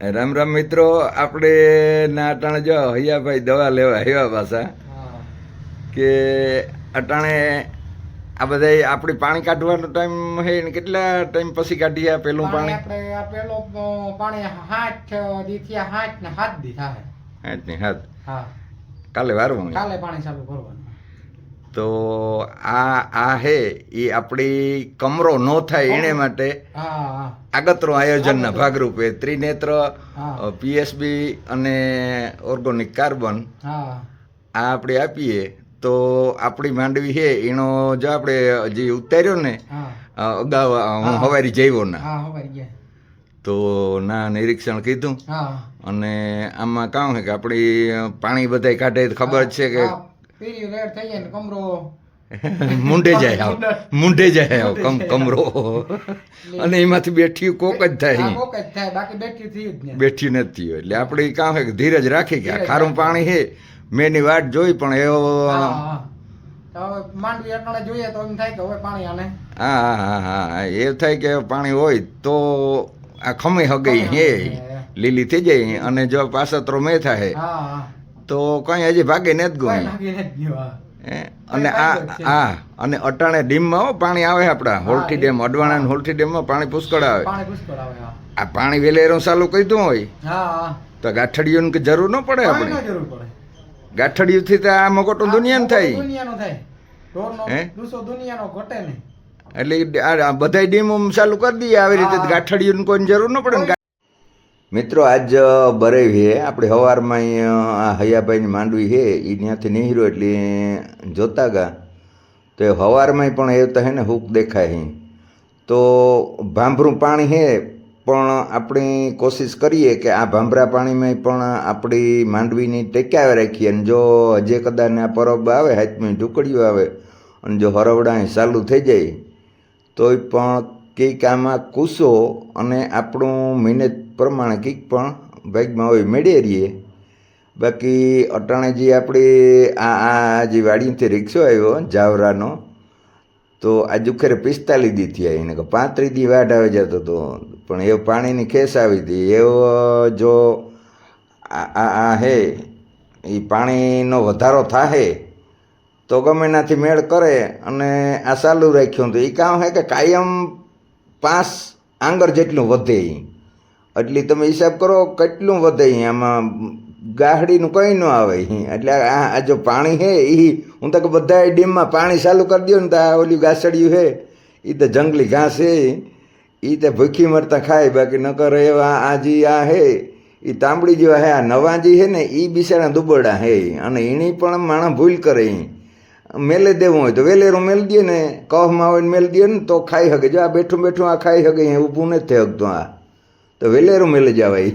રામ રામ મિત્રો, આપણે ના અટાણે જો હૈયાભાઈ દવા લેવા આવ્યા પાછા કે અટાણે આ બધા આપણી પાણી કાઢવાનો ટાઈમ હે ને કેટલા ટાઈમ પછી કાઢીએ પેલું પાણી? આપણે આ પેલો પાણી 8 દી થયા, 8 ને 7 દી થાય. 8 ને 7. હા, કાલે વારવાનું, કાલે પાણી ચાલુ કરવાનું. તો આ હે એ આપણી કમરો ન થાય એને માટે આગતરો આયોજનના ભાગરૂપે ત્રિનેત્ર, પીએસબી અને ઓર્ગોનિક કાર્બન આ આપણે આપીએ તો આપણી માંડવી છે એનો જો આપણે જે ઉતાર્યો ને અગાઉ હું હવારી જઈવો ના તો ના નિરીક્ષણ કીધું. અને આમાં કામ છે કે આપણી પાણી બધાય કાઢે ખબર છે કે મૂંઢે જાય કમરો અને એમાંથી બેઠ્યું કોક જ થાય, બેઠ્યું નથી. એટલે આપણે કામ છે કે ધીરજ રાખી કે ખારું પાણી છે મેની વાટ જોઈ પણ એવો માંડવી અટાણે જોઈએ તો એમ થાય કે હવે પાણી આને હા એ થાય કે પાણી હોય તો આ ખમી હગઈ હે લીલી થઈ જાય. અને જો પાસતરો મેં થાય તો કઈ હજી ભાગે ને જ ગયું. અને અને અટાણે ડેમમાં પાણી આવે આપડા હોલઠી ડેમ, અડવાણા હોલઠી ડેમમાં પાણી પુષ્કળ આવે. આ પાણી વેલેરો ચાલુ કર્યું હોય તો ગાંઠડીઓની કે જરૂર ન પડે. આપણે ગાંઠડીઓથી તો આ મગોટું દુનિયાનું થાય. એટલે આ બધા ડેમો ચાલુ કરી દઈએ આવી રીતે, ગાંઠડીઓની કોઈ જરૂર ન પડે ને. મિત્રો આજ બરેવી હે આપણે સવારમાં અહીંયા હૈયાભાઈની માંડવી છે એ ત્યાંથી નીહરો એટલે જોતા ગા તો સવારમાં પણ એ તો હે ને હુક દેખાય. તો ભાંભરું પાણી છે પણ આપણી કોશિશ કરીએ કે આ ભાંભરા પાણીમાં પણ આપણી માંડવીની ટેકાવે રાખીએ. અને જો હજે કદાચ આ પરબ આવે, હાથમી ઢુકડીઓ આવે અને જો હરવડા ચાલુ થઈ જાય તોય પણ કંઈક આમાં કૂસો અને આપણું મહેનત પ્રમાણે કંઈક પણ ભાગમાં હોય મેળવી રહીએ. બાકી અટાણે જે આપણી આ જે વાડીથી રિક્ષો આવ્યો જાવરાનો તો આજુ ખરે 45 દી થયા એને 35 દી વાટ આવી જતો હતો પણ એ પાણીની ખેસ આવી હતી. એવો જો આ હે એ પાણીનો વધારો થાય તો ગમે એનાથી મેળ કરે અને આ ચાલુ રાખ્યું તો એ કામ છે કે કાયમ 5 આંગર જેટલું વધે. એટલે તમે હિસાબ કરો કેટલું વધે. આમાં ગાહડીનું કંઈ ન આવે. એટલે આ જો પાણી છે એ હું તો બધા ડેમમાં પાણી ચાલુ કરી દો ને તો આ ઓલી ગાસડિયું છે એ તો જંગલી ઘાસ છે એ તો ભૂખી મરતા ખાય. બાકી ન કરે એવા આ જે આ છે એ તાંબડી જેવા હે. આ નવા જે છે ને એ બિચારા દુબળા છે અને એની પણ માણસ ભૂલ કરે. મેલે દેવું હોય તો વેલેરું મેલ દે ને, કફમાં હોય ને મેલ દે ને તો ખાઈ શકે. જો આ બેઠું બેઠું આ ખાઈ શકે, ઊભું નથી થઈ શકતું. આ તો વેલેરું મેલે જવાય.